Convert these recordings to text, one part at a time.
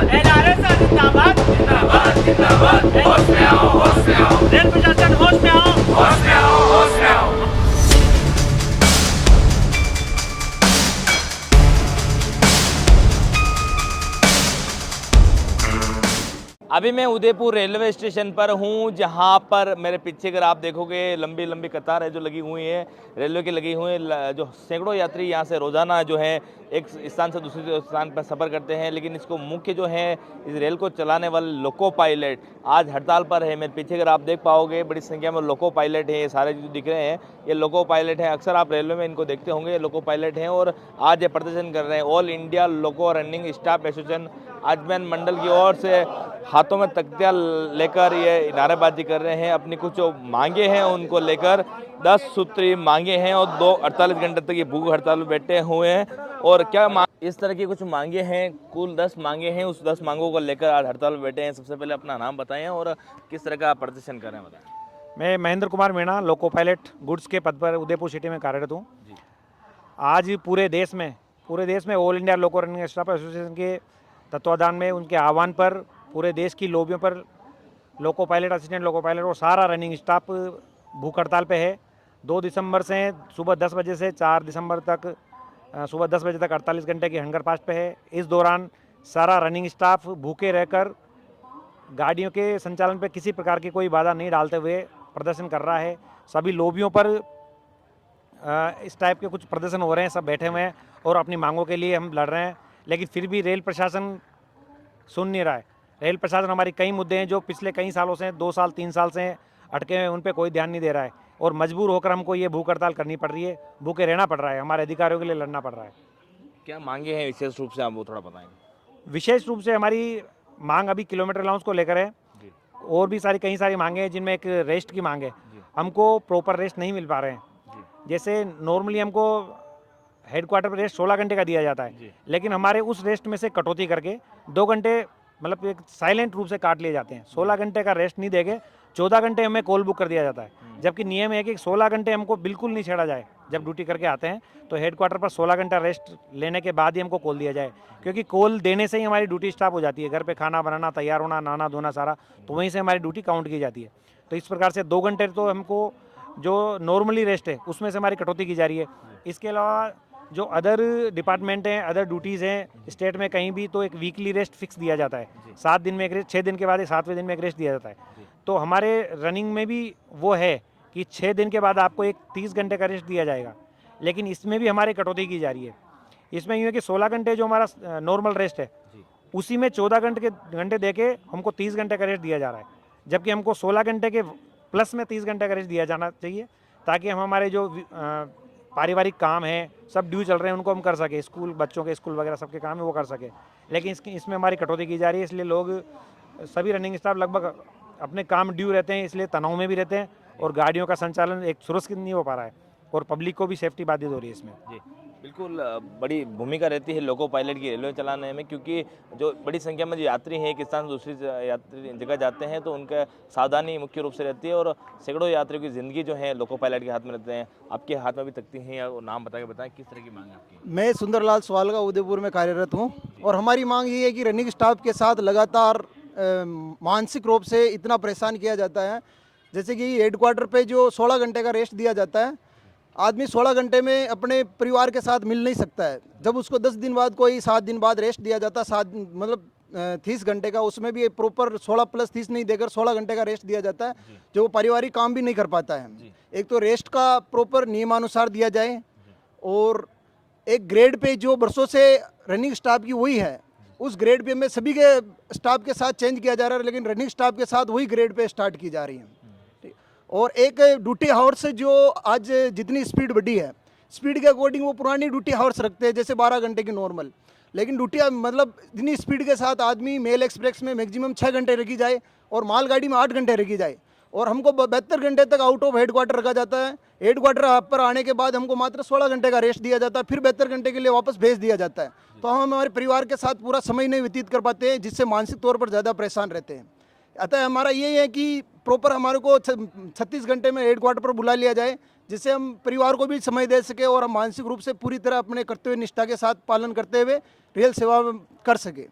NRS जिंदाबाद जिंदाबाद जिंदाबाद। होश में आओ होश में आओ। रेल प्रशासन होश में आओ होश में आओ होश में आओ। अभी मैं उदयपुर रेलवे स्टेशन पर हूँ, जहाँ पर मेरे पीछे अगर आप देखोगे लंबी लंबी कतार है जो लगी हुई है रेलवे की लगी हुई है। जो सैकड़ों यात्री यहाँ से रोज़ाना जो है एक स्थान से दूसरे स्थान पर सफ़र करते हैं, लेकिन इसको मुख्य जो है इस रेल को चलाने वाले लोको पायलट आज हड़ताल पर है। मेरे पीछे अगर आप देख पाओगे बड़ी संख्या में लोको पायलट हैं, ये सारे जो दिख रहे हैं ये लोको पायलट हैं। अक्सर आप रेलवे में इनको देखते होंगे, ये लोको पायलट हैं और आज ये प्रदर्शन कर रहे हैं। ऑल इंडिया लोको रनिंग स्टाफ एसोसिएशन अजमेर मंडल की ओर से हाथों में तख्तियाँ लेकर ये नारेबाजी कर रहे हैं। अपनी कुछ जो मांगे हैं उनको लेकर 10 सूत्री मांगे हैं और 48 घंटे तक ये भूख हड़ताल में बैठे हुए हैं। और क्या इस तरह की कुछ मांगे हैं, कुल 10 मांगे हैं, उस 10 मांगों को लेकर आज हड़ताल में बैठे हैं। सबसे पहले अपना नाम बताएं और किस तरह का प्रदर्शन कर रहे हैं बताएं। मैं Mahendra Kumar Meena loco pilot goods के पद पर उदयपुर सिटी में कार्यरत हूँ। आज पूरे देश में ऑल इंडिया लोको रनिंग स्टाफ एसोसिएशन के तत्वाधान में उनके आह्वान पर पूरे देश की लोबियों पर loco pilot, assistant loco pilot और सारा रनिंग स्टाफ भूख हड़ताल पे है। 2 दिसंबर से सुबह 10 बजे से 4 दिसंबर तक सुबह 10 बजे तक 48 घंटे की हंगर फास्ट पे है। इस दौरान सारा रनिंग स्टाफ भूखे रहकर गाड़ियों के संचालन पे किसी प्रकार की कोई बाधा नहीं डालते हुए प्रदर्शन कर रहा है। सभी लोबियों पर इस टाइप के कुछ प्रदर्शन हो रहे हैं, सब बैठे हुए हैं और अपनी मांगों के लिए हम लड़ रहे हैं, लेकिन फिर भी रेल प्रशासन सुन नहीं रहा है। रेल प्रशासन हमारी कई मुद्दे हैं जो पिछले कई सालों से 2 साल 3 साल से अटके हुए, उन पे कोई ध्यान नहीं दे रहा है और मजबूर होकर हमको ये भूख हड़ताल करनी पड़ रही है, भूखे रहना पड़ रहा है, हमारे अधिकारियों के लिए लड़ना पड़ रहा है। क्या मांगे हैं विशेष रूप से, आप वो थोड़ा बताएंगे। विशेष रूप से हमारी मांग अभी किलोमीटर अलाउंस को लेकर है और भी कई सारी मांगे हैं, जिनमें एक रेस्ट की मांग है। हमको प्रॉपर रेस्ट नहीं मिल पा रहे हैं। जैसे नॉर्मली हमको हेडक्वार्टर पर रेस्ट 16 घंटे का दिया जाता है, लेकिन हमारे उस रेस्ट में से कटौती करके 2 घंटे मतलब एक साइलेंट रूप से काट लिए जाते हैं। 16 घंटे का रेस्ट नहीं देके 14 घंटे हमें कॉल बुक कर दिया जाता है, जबकि नियम है कि 16 घंटे हमको बिल्कुल नहीं छेड़ा जाए। जब ड्यूटी करके आते हैं तो हेडक्वार्टर पर 16 घंटा रेस्ट लेने के बाद ही हमको कॉल दिया जाए, क्योंकि कॉल देने से ही हमारी ड्यूटी स्टार्ट हो जाती है। घर पे खाना बनाना, तैयार होना, नहाना धोना सारा, तो वहीं से हमारी ड्यूटी काउंट की जाती है। तो इस प्रकार से 2 घंटे तो हमको जो नॉर्मली रेस्ट है उसमें से हमारी कटौती की जा रही है। इसके अलावा जो अदर डिपार्टमेंट हैं, अदर ड्यूटीज़ हैं स्टेट में कहीं भी, तो एक वीकली रेस्ट फिक्स दिया जाता है। 7 दिन में एक रेस्ट, 6 दिन के बाद 7वें दिन में एक रेस्ट दिया जाता है। तो हमारे रनिंग में भी वो है कि 6 दिन के बाद आपको एक 30 घंटे का रेस्ट दिया जाएगा, लेकिन इसमें भी हमारी कटौती की जा रही है। इसमें यूँ है कि 16 घंटे जो हमारा नॉर्मल रेस्ट है उसी में 14 घंटे दे के हमको 30 घंटे का रेस्ट दिया जा रहा है, जबकि हमको 16 घंटे के प्लस में 30 घंटे का रेस्ट दिया जाना चाहिए, ताकि हम हमारे जो पारिवारिक काम है, सब ड्यू चल रहे हैं, उनको हम कर सके। स्कूल, बच्चों के स्कूल वगैरह सबके काम है वो कर सके, लेकिन इसमें हमारी कटौती की जा रही है। इसलिए लोग, सभी रनिंग स्टाफ लगभग अपने काम ड्यू रहते हैं, इसलिए तनाव में भी रहते हैं और गाड़ियों का संचालन एक सुरक्षित नहीं हो पा रहा है और पब्लिक को भी सेफ्टी बाधित हो रही है इसमें। जी बिल्कुल, बड़ी भूमिका रहती है लोको पायलट की रेलवे चलाने में, क्योंकि जो बड़ी संख्या में जो यात्री हैं एक स्थान से दूसरी यात्री जगह जाते हैं तो उनका सावधानी मुख्य रूप से रहती है और सैकड़ों यात्रियों की ज़िंदगी जो है लोको पायलट के हाथ में रहते हैं। आपके हाथ में भी तख्ती हैं, या नाम बताएं किस तरह की मांग है आपकी। मैं सुंदरलाल सवालगा उदयपुर में कार्यरत हूँ और हमारी मांग ये है कि रनिंग स्टाफ के साथ लगातार मानसिक रूप से इतना परेशान किया जाता है। जैसे कि हेडक्वार्टर पे जो 16 घंटे का रेस्ट दिया जाता है, आदमी 16 घंटे में अपने परिवार के साथ मिल नहीं सकता है। जब उसको 10 दिन बाद कोई 7 दिन बाद रेस्ट दिया जाता है, 7 मतलब 30 घंटे का, उसमें भी प्रॉपर 16 प्लस 30 नहीं देकर 16 घंटे का रेस्ट दिया जाता है, जो वो पारिवारिक काम भी नहीं कर पाता है। एक तो रेस्ट का प्रॉपर नियमानुसार दिया जाए और एक ग्रेड पे जो बरसों से रनिंग स्टाफ की वही है, उस ग्रेड पे में सभी के स्टाफ के साथ चेंज किया जा रहा है, लेकिन रनिंग स्टाफ के साथ वही ग्रेड पे स्टार्ट की जा रही है। और एक ड्यूटी हावर्स जो आज जितनी स्पीड बढ़ी है, स्पीड के अकॉर्डिंग वो पुरानी ड्यूटी हावर्स रखते हैं, जैसे 12 घंटे की नॉर्मल, लेकिन ड्यूटी मतलब इतनी स्पीड के साथ आदमी मेल एक्सप्रेस में मैक्सिमम 6 घंटे रखी जाए और मालगाड़ी में 8 घंटे रखी जाए, और हमको 72 घंटे तक आउट ऑफ हेडक्वार्टर रखा जाता है। हेडक्वार्टर पर आने के बाद हमको मात्र 16 घंटे का रेस्ट दिया जाता है, फिर 72 घंटे के लिए वापस भेज दिया जाता है। तो हम हमारे परिवार के साथ पूरा समय नहीं व्यतीत कर पाते हैं, जिससे मानसिक तौर पर ज़्यादा परेशान रहते हैं। अतः हमारा ये है कि प्रॉपर हमारे को 36 घंटे में हेडक्वार्टर पर बुला लिया जाए, जिससे हम परिवार को भी समय दे सके और हम मानसिक रूप से पूरी तरह अपने कर्तव्य निष्ठा के साथ पालन करते हुए रेल सेवा कर सके।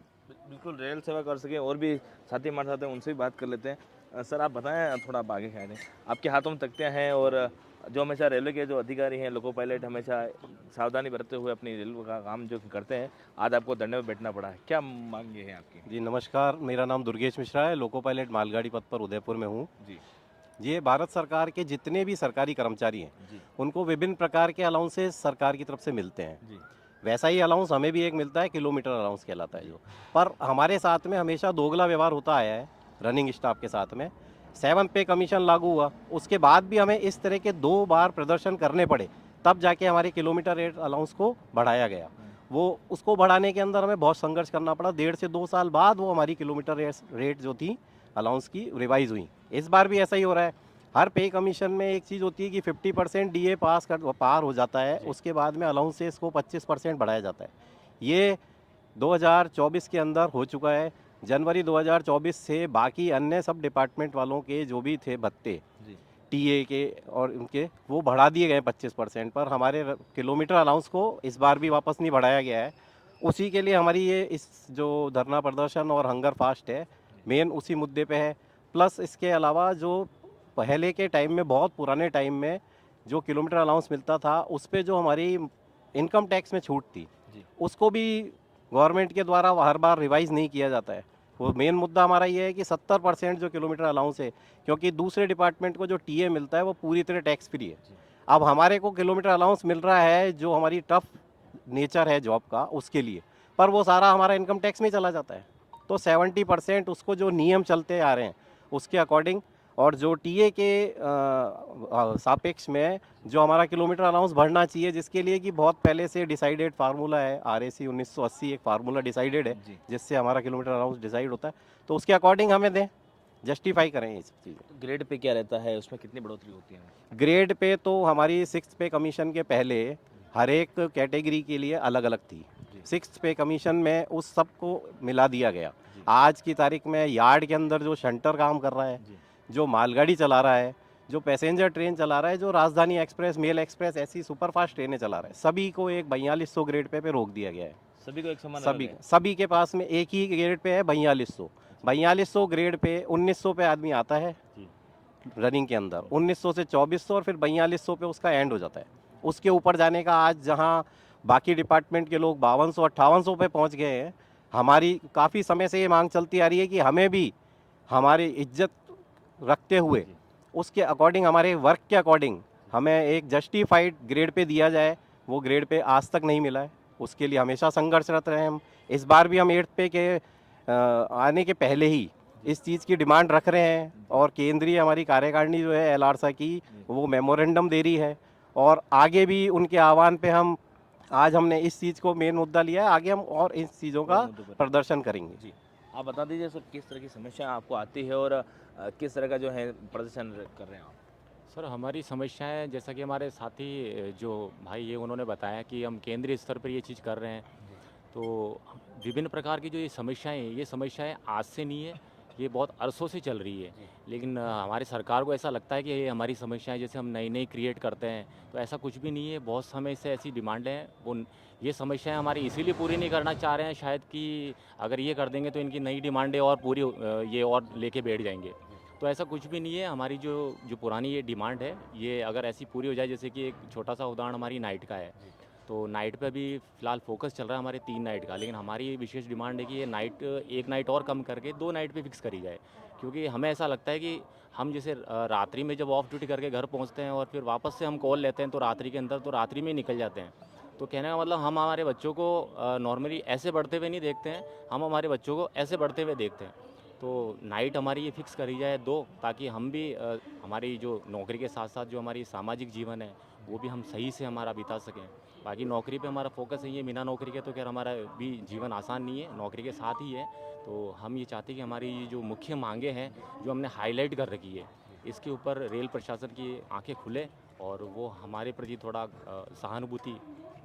बिल्कुल रेल सेवा कर सके। और भी साथी हमारे साथ हैं, उनसे भी बात कर लेते हैं। सर आप बताएं, थोड़ा आप आगे खड़े हैं, आपके हाथों में तख्तियाँ हैं और जो हमेशा रेलवे के जो अधिकारी हैं, लोको पायलट, हमेशा सावधानी बरतते हुए अपनी रेलवे का काम जो करते हैं, आज आपको धरने में बैठना पड़ा है, क्या मांग ये है आपकी? जी नमस्कार, मेरा नाम दुर्गेश मिश्रा है, लोको पायलट मालगाड़ी पथ पर उदयपुर में हूँ। जी ये भारत सरकार के जितने भी सरकारी कर्मचारी हैं, जी उनको विभिन्न प्रकार के अलाउंसेस सरकार की तरफ से मिलते हैं। जी वैसा ही अलाउंस हमें भी एक मिलता है, किलोमीटर अलाउंस कहलाता है जो। पर हमारे साथ में हमेशा दोगला व्यवहार होता आया है रनिंग स्टाफ के साथ में। 7th पे कमीशन लागू हुआ, उसके बाद भी हमें इस तरह के 2 बार प्रदर्शन करने पड़े, तब जाके हमारे किलोमीटर रेट अलाउंस को बढ़ाया गया। वो उसको बढ़ाने के अंदर हमें बहुत संघर्ष करना पड़ा। 1.5 से 2 साल बाद वो हमारी किलोमीटर रेट जो थी अलाउंस की रिवाइज हुई। इस बार भी ऐसा ही हो रहा है। हर पे कमीशन में एक चीज़ होती है कि 50% डीए पार हो जाता है, उसके बाद में अलाउंसेस को 25% बढ़ाया जाता है। ये 2024 के अंदर हो चुका है। जनवरी 2024 से बाकी अन्य सब डिपार्टमेंट वालों के जो भी थे भत्ते जी टीए के और उनके, वो बढ़ा दिए गए 25%, पर हमारे किलोमीटर अलाउंस को इस बार भी वापस नहीं बढ़ाया गया है। उसी के लिए हमारी ये इस जो धरना प्रदर्शन और हंगर फास्ट है, मेन उसी मुद्दे पे है। प्लस इसके अलावा जो पहले के टाइम में, बहुत पुराने टाइम में जो किलोमीटर अलाउंस मिलता था, उस पे जो हमारी इनकम टैक्स में छूट थी, जी उसको भी गवर्नमेंट के द्वारा हर बार रिवाइज नहीं किया जाता है। वो मेन मुद्दा हमारा ये है कि 70% जो किलोमीटर अलाउंस है, क्योंकि दूसरे डिपार्टमेंट को जो टीए मिलता है वो पूरी तरह टैक्स फ्री है। अब हमारे को किलोमीटर अलाउंस मिल रहा है जो हमारी टफ नेचर है जॉब का उसके लिए, पर वो सारा हमारा इनकम टैक्स में चला जाता है। तो 70% उसको जो नियम चलते आ रहे हैं उसके अकॉर्डिंग, और जो टीए के सापेक्ष में जो हमारा किलोमीटर अलाउंस बढ़ना चाहिए, जिसके लिए कि बहुत पहले से डिसाइडेड फार्मूला है, आरएसी 1980 एक फार्मूला डिसाइडेड है जी। जिससे हमारा किलोमीटर अलाउंस डिसाइड होता है, तो उसके अकॉर्डिंग हमें दें, जस्टिफाई करें ये सब चीज़ें। तो ग्रेड पे क्या रहता है, उसमें कितनी बढ़ोतरी होती है? ग्रेड पे तो हमारी 6th पे कमीशन के पहले हर एक कैटेगरी के लिए अलग अलग थी। 6th पे कमीशन में उस सब को मिला दिया गया। आज की तारीख में यार्ड के अंदर जो शंटर काम कर रहा है, जो मालगाड़ी चला रहा है, जो पैसेंजर ट्रेन चला रहा है, जो राजधानी एक्सप्रेस, मेल एक्सप्रेस, ऐसी सुपरफास्ट ट्रेनें चला रहा है, सभी को एक 4200 ग्रेड पे रोक दिया गया है। सभी को एक समान सभी के पास में एक ही ग्रेड पे है 4200 ग्रेड पे 1900 पे आदमी आता है रनिंग के अंदर, 1900 से 2400 और फिर 4200 पे उसका एंड हो जाता है। उसके ऊपर जाने का आज जहां बाकी डिपार्टमेंट के लोग 5200-5800 पे पहुंच गए हैं, हमारी काफ़ी समय से ये मांग चलती आ रही है कि हमें भी हमारी इज्जत रखते हुए उसके अकॉर्डिंग, हमारे वर्क के अकॉर्डिंग हमें एक जस्टिफाइड ग्रेड पे दिया जाए। वो ग्रेड पे आज तक नहीं मिला है, उसके लिए हमेशा संघर्षरत रहे हम। इस बार भी हम 8th पे के आने के पहले ही इस चीज़ की डिमांड रख रहे हैं, और केंद्रीय हमारी कार्यकारिणी जो है एलआरसा की, वो मेमोरेंडम दे रही है, और आगे भी उनके आह्वान पे हम आज हमने इस चीज़ को मेन मुद्दा लिया है। आगे हम और इन चीज़ों का प्रदर्शन करेंगे। जी आप बता दीजिए सर, किस तरह की समस्या आपको आती है और किस तरह का जो है प्रदर्शन कर रहे हैं आप? सर हमारी समस्याएं, जैसा कि हमारे साथी जो भाई ये उन्होंने बताया कि हम केंद्रीय स्तर पर ये चीज़ कर रहे हैं, तो विभिन्न प्रकार की जो ये समस्याएं आज से नहीं है, ये बहुत अरसों से चल रही है। लेकिन हमारी सरकार को ऐसा लगता है कि ये हमारी समस्याएं जैसे हम नई क्रिएट करते हैं, तो ऐसा कुछ भी नहीं है। बहुत समय से ऐसी डिमांडें हैं, वो ये समस्याएं हमारी इसीलिए पूरी नहीं करना चाह रहे हैं शायद, कि अगर ये कर देंगे तो इनकी नई डिमांडें और पूरी ये और लेके बैठ जाएंगे। तो ऐसा कुछ भी नहीं है। हमारी जो पुरानी ये डिमांड है, ये अगर ऐसी पूरी हो जाए, जैसे कि एक छोटा सा उदाहरण हमारी नाइट का है, तो नाइट पे अभी फ़िलहाल फोकस चल रहा है हमारे 3 नाइट का, लेकिन हमारी विशेष डिमांड है कि ये नाइट 1 नाइट और कम करके 2 नाइट पे फिक्स करी जाए। क्योंकि हमें ऐसा लगता है कि हम जैसे रात्रि में जब ऑफ ड्यूटी करके घर पहुंचते हैं और फिर वापस से हम कॉल लेते हैं, तो रात्रि के अंदर तो रात्रि में निकल जाते हैं। तो कहने का मतलब, हम हमारे बच्चों को नॉर्मली ऐसे बढ़ते हुए नहीं देखते हैं, हम हमारे बच्चों को ऐसे बढ़ते हुए देखते हैं। तो नाइट हमारी ये फिक्स करी जाए 2, ताकि हम भी हमारी जो नौकरी के साथ साथ जो हमारी सामाजिक जीवन है, वो भी हम सही से हमारा बिता सकें। बाकी नौकरी पे हमारा फोकस है, ये बिना नौकरी के तो खैर हमारा भी जीवन आसान नहीं है, नौकरी के साथ ही है। तो हम ये चाहते हैं कि हमारी जो मुख्य मांगे हैं, जो हमने हाईलाइट कर रखी है, इसके ऊपर रेल प्रशासन की आंखें खुले और वो हमारे प्रति थोड़ा सहानुभूति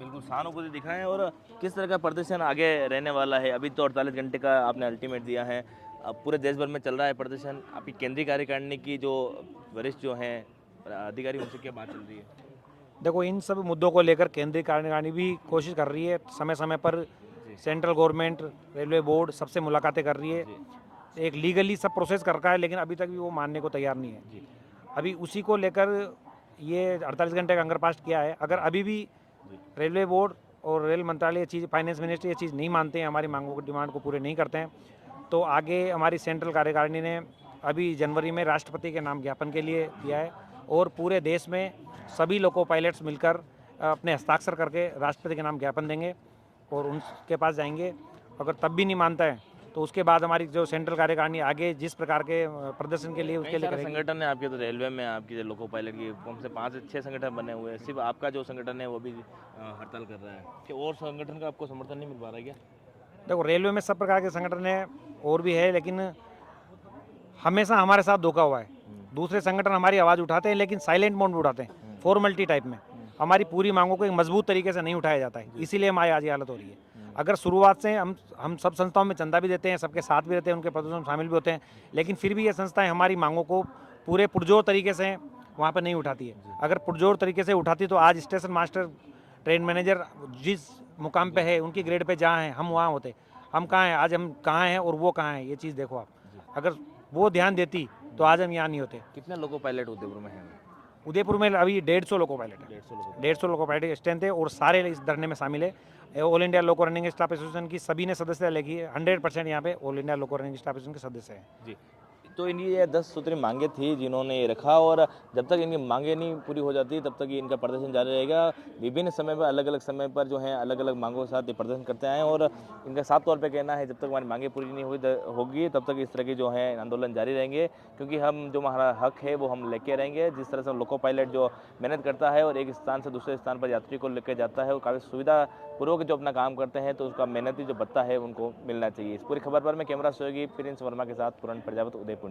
बिल्कुल सहानुभूति दिखाएं। और किस तरह का प्रदर्शन आगे रहने वाला है? अभी तो 48 घंटे का आपने अल्टीमेट दिया है, अब पूरे देश भर में चल रहा है प्रदर्शन। आपकी केंद्रीय कार्यकारिणी की जो वरिष्ठ जो हैं अधिकारी उनसे क्या बात चल रही है? देखो, इन सब मुद्दों को लेकर केंद्रीय कार्यकारिणी भी कोशिश कर रही है, समय समय पर सेंट्रल गवर्नमेंट, रेलवे बोर्ड सबसे मुलाकातें कर रही है। एक लीगली सब प्रोसेस कर रखा है, लेकिन अभी तक भी वो मानने को तैयार नहीं है। अभी उसी को लेकर ये 48 घंटे का अंडरपास किया है। अगर अभी भी रेलवे बोर्ड और रेल मंत्रालय ये चीज़, फाइनेंस मिनिस्ट्री ये चीज़ नहीं मानते हैं, हमारी मांगों को, डिमांड को पूरे नहीं करते हैं, तो आगे हमारी सेंट्रल कार्यकारिणी ने अभी जनवरी में राष्ट्रपति के नाम ज्ञापन के लिए दिया है, और पूरे देश में सभी लोको पायलट्स मिलकर अपने हस्ताक्षर करके राष्ट्रपति के नाम ज्ञापन देंगे और उनके पास जाएंगे। अगर तब भी नहीं मानता है तो उसके बाद हमारी जो सेंट्रल कार्यकारिणी आगे जिस प्रकार के प्रदर्शन के लिए उसके लिए करेगी। संगठन है आपके, तो रेलवे में आपकी जो लोको पायलट की कम से 5 से 6 संगठन बने हुए हैं, सिर्फ आपका जो संगठन है वो भी हड़ताल कर रहा है कि और संगठन का आपको समर्थन नहीं मिल पा रहा है क्या? देखो, रेलवे में सब प्रकार के संगठन है और भी है, लेकिन हमेशा हमारे साथ धोखा हुआ है। दूसरे संगठन हमारी आवाज़ उठाते हैं, लेकिन साइलेंट मोड में उठाते हैं, फॉर्मेलिटी टाइप में। हमारी पूरी मांगों को एक मजबूत तरीके से नहीं उठाया जाता है, इसीलिए हमारी आज ये हालत हो रही है। अगर शुरुआत से हम सब संस्थाओं में चंदा भी देते हैं, सबके साथ भी रहते हैं, उनके प्रदर्शन में शामिल भी होते हैं, लेकिन फिर भी ये संस्थाएं हमारी मांगों को पूरे पुरजोर तरीके से वहाँ पर नहीं उठाती है। अगर पुरजोर तरीके से उठाती तो आज स्टेशन मास्टर, ट्रेन मैनेजर जिस मुकाम पे है, उनकी ग्रेड पे जहाँ हैं, हम वहाँ होते। हम कहाँ हैं आज, हम कहाँ हैं और वो कहाँ हैं, ये चीज़ देखो आप। अगर वो ध्यान देती तो आज हम यहाँ नहीं होते। कितने लोको पायलट उदयपुर में हैं? उदयपुर में अभी 150 लोको पायलट है, 150 लोको पायलट स्ट्रेंथ है, और सारे इस धरने में शामिल है। ऑल इंडिया लोको रनिंग स्टाफ एसोसिएशन की सभी ने सदस्यता लेगी है। 100% यहाँ पे ऑल इंडिया लोको रनिंग स्टाफ एसोसिएशन के सदस्य हैं। जी, तो इनकी ये 10 सूत्री मांगे थी जिन्होंने ये रखा, और जब तक इनकी मांगे नहीं पूरी हो जाती तब तक ये इनका प्रदर्शन जारी रहेगा। विभिन्न समय पर, अलग अलग समय पर जो है अलग अलग मांगों के साथ ये प्रदर्शन करते आए, और इनका साफ तौर पे कहना है जब तक हमारी मांगे पूरी नहीं होगी तब तक इस तरह की जो है आंदोलन जारी रहेंगे, क्योंकि हम जो हमारा हक है वो हम लेके रहेंगे। जिस तरह से लोको पायलट जो मेहनत करता है और एक स्थान से दूसरे स्थान पर यात्री को लेकर जाता है, और काफ़ी सुविधापूर्वक जो अपना काम करते हैं, तो उसका मेहनती जो भत्ता है उनको मिलना चाहिए। इस पूरी खबर पर मैं कैमरा सहयोगी प्रिंस वर्मा के साथ पूरन प्रजापत, उदयपुर।